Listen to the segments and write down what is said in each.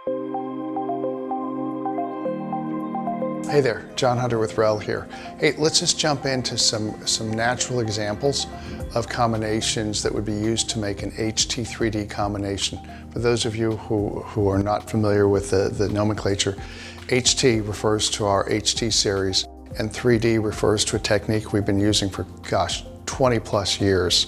Hey there, John Hunter with REL here. Hey, let's just jump into some natural examples of combinations that would be used to make an HT3D combination. For those of you who are not familiar with the nomenclature, HT refers to our HT series, and 3D refers to a technique we've been using for, 20 plus years.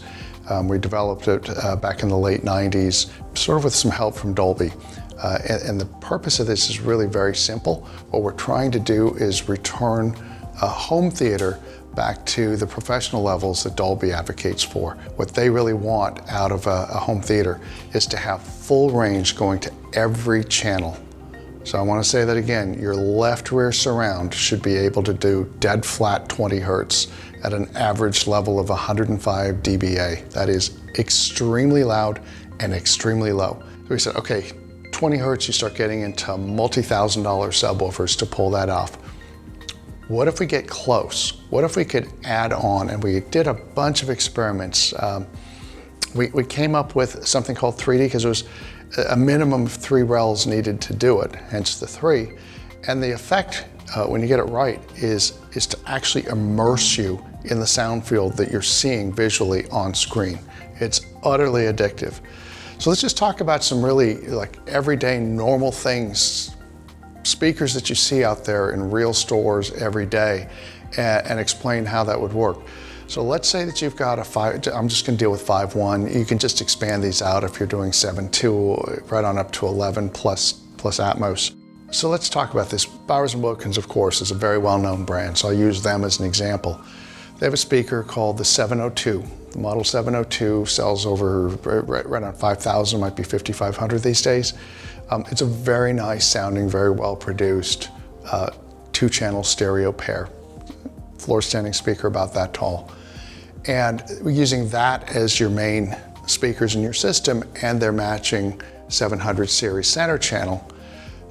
We developed it back in the late 90s, sort of with some help from Dolby. And the purpose of this is really very simple. What we're trying to do is return a home theater back to the professional levels that Dolby advocates for. What they really want out of a home theater is to have full range going to every channel. So I want to say that again, your left rear surround should be able to do dead flat 20 hertz at an average level of 105 dBA. That is extremely loud and extremely low. So we said, okay, 20 hertz, you start getting into multi-$1,000 subwoofers to pull that off. What if we get close? What if we could add on? And we did a bunch of experiments. We came up with something called 3D because it was a minimum of 3 RELs needed to do it, hence the 3. And the effect, when you get it right, is to actually immerse you in the sound field that you're seeing visually on screen. It's utterly addictive. So let's just talk about some really like everyday normal things, speakers that you see out there in real stores every day, and explain how that would work. So let's say that you've got a 5, I'm just gonna deal with 5.1. You can just expand these out if you're doing 7.2, right on up to 11 plus atmos. So let's talk about this. Bowers & Wilkins, of course, is a very well-known brand, so I'll use them as an example. They have a speaker called the 702. The model 702 sells over right on 5,000, might be 5,500 these days. It's a very nice sounding, very well produced 2-channel stereo pair. Floor standing speaker about that tall. And using that as your main speakers in your system, and they're matching 700 series center channel,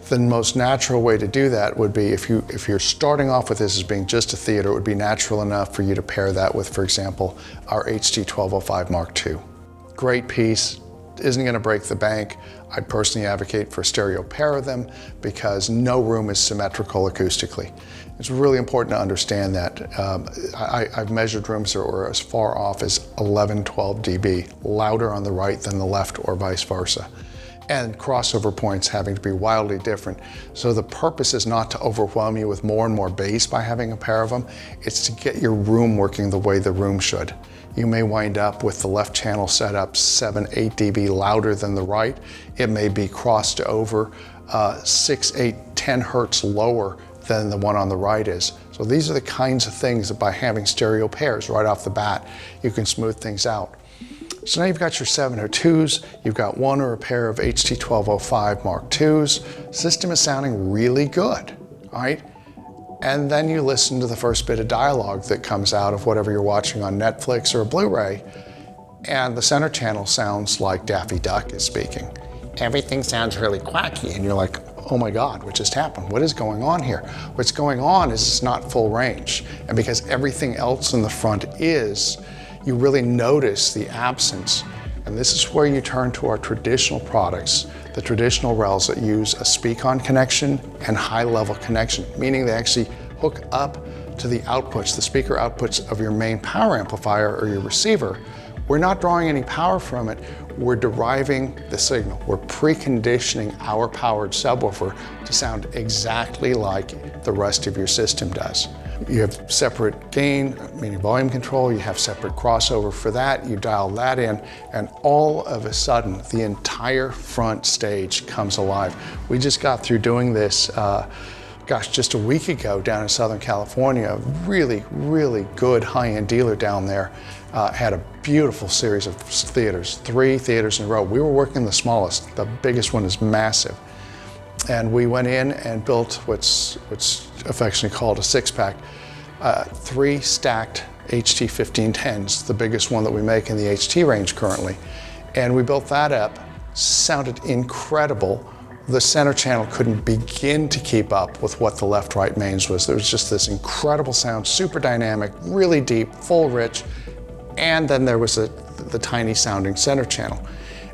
the most natural way to do that would be if you're starting off with this as being just a theater, it would be natural enough for you to pair that with, for example, our HT1205 Mark II. Great piece, isn't going to break the bank. I'd personally advocate for a stereo pair of them because no room is symmetrical acoustically. It's really important to understand that. I've measured rooms that were as far off as 11, 12 dB, louder on the right than the left or vice versa. And crossover points having to be wildly different. So the purpose is not to overwhelm you with more and more bass by having a pair of them. It's to get your room working the way the room should. You may wind up with the left channel set up 7, 8 dB louder than the right. It may be crossed over 6, 8, 10 hertz lower than the one on the right is. So these are the kinds of things that by having stereo pairs right off the bat, you can smooth things out. So now you've got your 702s, you've got one or a pair of HT1205 Mark IIs. System is sounding really good, all right? And then you listen to the first bit of dialogue that comes out of whatever you're watching on Netflix or a Blu-ray, and the center channel sounds like Daffy Duck is speaking. Everything sounds really quacky, and you're like, oh my God, what just happened? What is going on here? What's going on is it's not full range. And because everything else in the front is, you really notice the absence. And this is where you turn to our traditional products, the traditional RELs that use a speak-on connection and high-level connection, meaning they actually hook up to the outputs, the speaker outputs of your main power amplifier or your receiver. We're not drawing any power from it, we're deriving the signal. We're preconditioning our powered subwoofer to sound exactly like the rest of your system does. You have separate gain, meaning volume control, you have separate crossover for that, you dial that in, and all of a sudden, the entire front stage comes alive. We just got through doing this, just a week ago down in Southern California. A really, really good high-end dealer down there had a beautiful series of theaters, 3 theaters in a row. We were working the smallest, the biggest one is massive. And we went in and built what's affectionately called a 6-pack, 3 stacked HT1510s, the biggest one that we make in the HT range currently. And we built that up, sounded incredible. The center channel couldn't begin to keep up with what the left-right mains was. There was just this incredible sound, super dynamic, really deep, full rich, and then there was the tiny sounding center channel.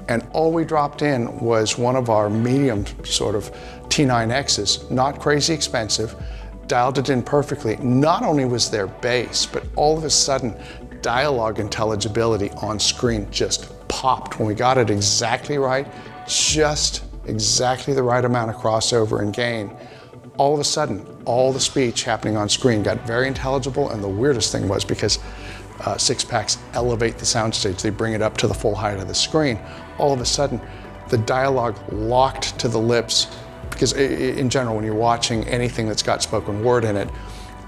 And all we dropped in was one of our medium sort of T9Xs, not crazy expensive, dialed it in perfectly. Not only was there bass, but all of a sudden, dialogue intelligibility on screen just popped when we got it exactly right, just exactly the right amount of crossover and gain. All of a sudden, all the speech happening on screen got very intelligible, and the weirdest thing was because six-packs elevate the soundstage, they bring it up to the full height of the screen, all of a sudden, the dialogue locked to the lips, because in general, when you're watching anything that's got spoken word in it,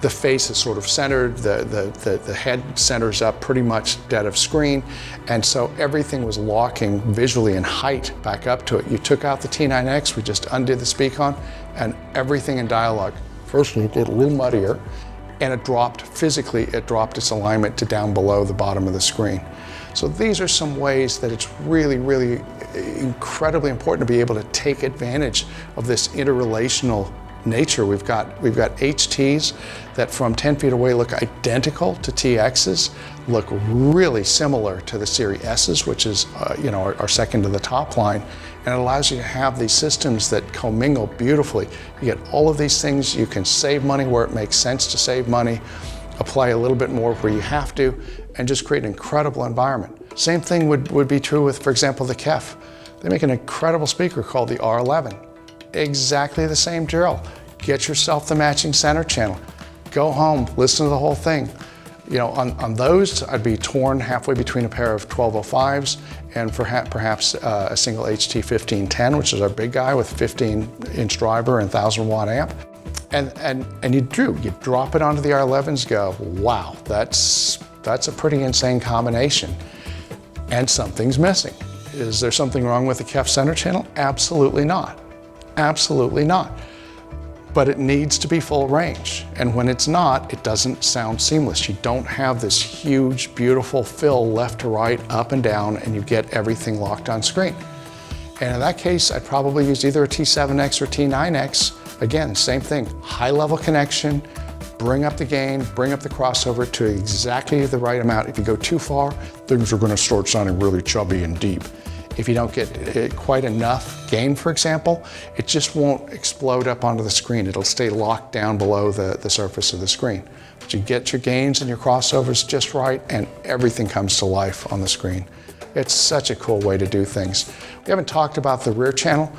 the face is sort of centered, the head centers up pretty much dead of screen, and so everything was locking visually in height back up to it. You took out the T9X, we just undid the speak-on, and everything in dialogue, first it got a little muddier, and it dropped, physically, it dropped its alignment to down below the bottom of the screen. So these are some ways that it's really, really incredibly important to be able to take advantage of this interrelational nature. We've got HTs that from 10 feet away look identical to TXs, look really similar to the Series S's, which is our second to the top line, and it allows you to have these systems that commingle beautifully. You get all of these things, you can save money where it makes sense to save money, apply a little bit more where you have to, and just create an incredible environment. Same thing would be true with, for example, the KEF. They make an incredible speaker called the R11. Exactly the same drill. Get yourself the matching center channel. Go home, listen to the whole thing. On those, I'd be torn halfway between a pair of 1205s and perhaps a single HT1510, which is our big guy with 15-inch driver and 1,000-watt amp. And you drop it onto the R11s, go, wow, that's a pretty insane combination. And something's missing. Is there something wrong with the KEF center channel? Absolutely not. Absolutely not. But it needs to be full range. And when it's not, it doesn't sound seamless. You don't have this huge, beautiful fill left to right, up and down, and you get everything locked on screen. And in that case, I'd probably use either a T7X or T9X. Again, same thing, high level connection, bring up the gain, bring up the crossover to exactly the right amount. If you go too far, things are gonna start sounding really chubby and deep. If you don't get quite enough gain, for example, it just won't explode up onto the screen. It'll stay locked down below the surface of the screen. But you get your gains and your crossovers just right, and everything comes to life on the screen. It's such a cool way to do things. We haven't talked about the rear channel.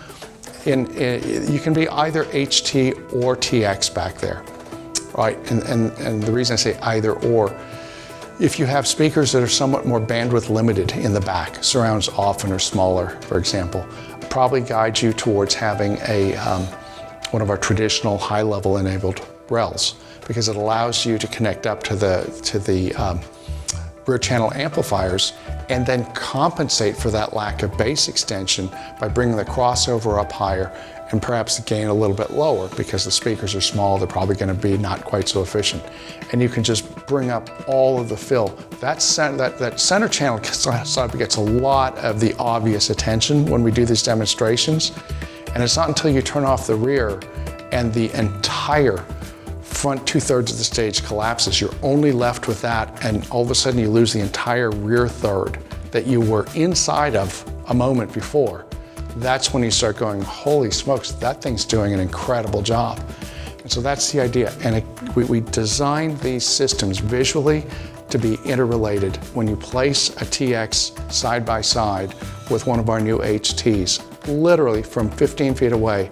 You can be either HT or TX back there, right? And the reason I say either or, if you have speakers that are somewhat more bandwidth limited in the back, surrounds often are smaller, for example, probably guide you towards having one of our traditional high-level enabled RELs, because it allows you to connect up to the rear channel amplifiers and then compensate for that lack of bass extension by bringing the crossover up higher and perhaps the gain a little bit lower, because the speakers are small, they're probably going to be not quite so efficient. And you can just bring up all of the fill. That center channel gets a lot of the obvious attention when we do these demonstrations. And it's not until you turn off the rear and the entire front 2/3 of the stage collapses, you're only left with that, and all of a sudden you lose the entire rear third that you were inside of a moment before. That's when you start going, holy smokes, that thing's doing an incredible job. And so that's the idea. And we designed these systems visually to be interrelated. When you place a TX side by side with one of our new HTs, literally from 15 feet away,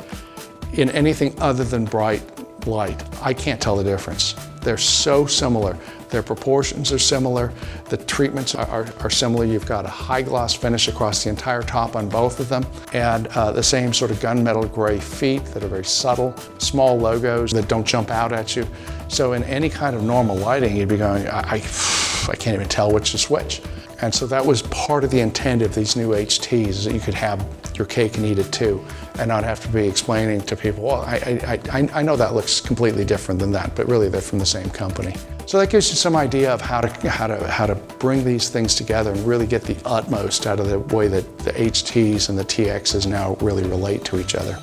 in anything other than bright light, I can't tell the difference. They're so similar. Their proportions are similar. The treatments are similar. You've got a high gloss finish across the entire top on both of them, and the same sort of gunmetal gray feet that are very subtle, small logos that don't jump out at you. So in any kind of normal lighting, you'd be going, I can't even tell which is which. And so that was part of the intent of these new HTs, is that you could have your cake and eat it too, and not have to be explaining to people, well, I know that looks completely different than that, but really they're from the same company. So that gives you some idea of how to bring these things together and really get the utmost out of the way that the HTs and the TXs now really relate to each other.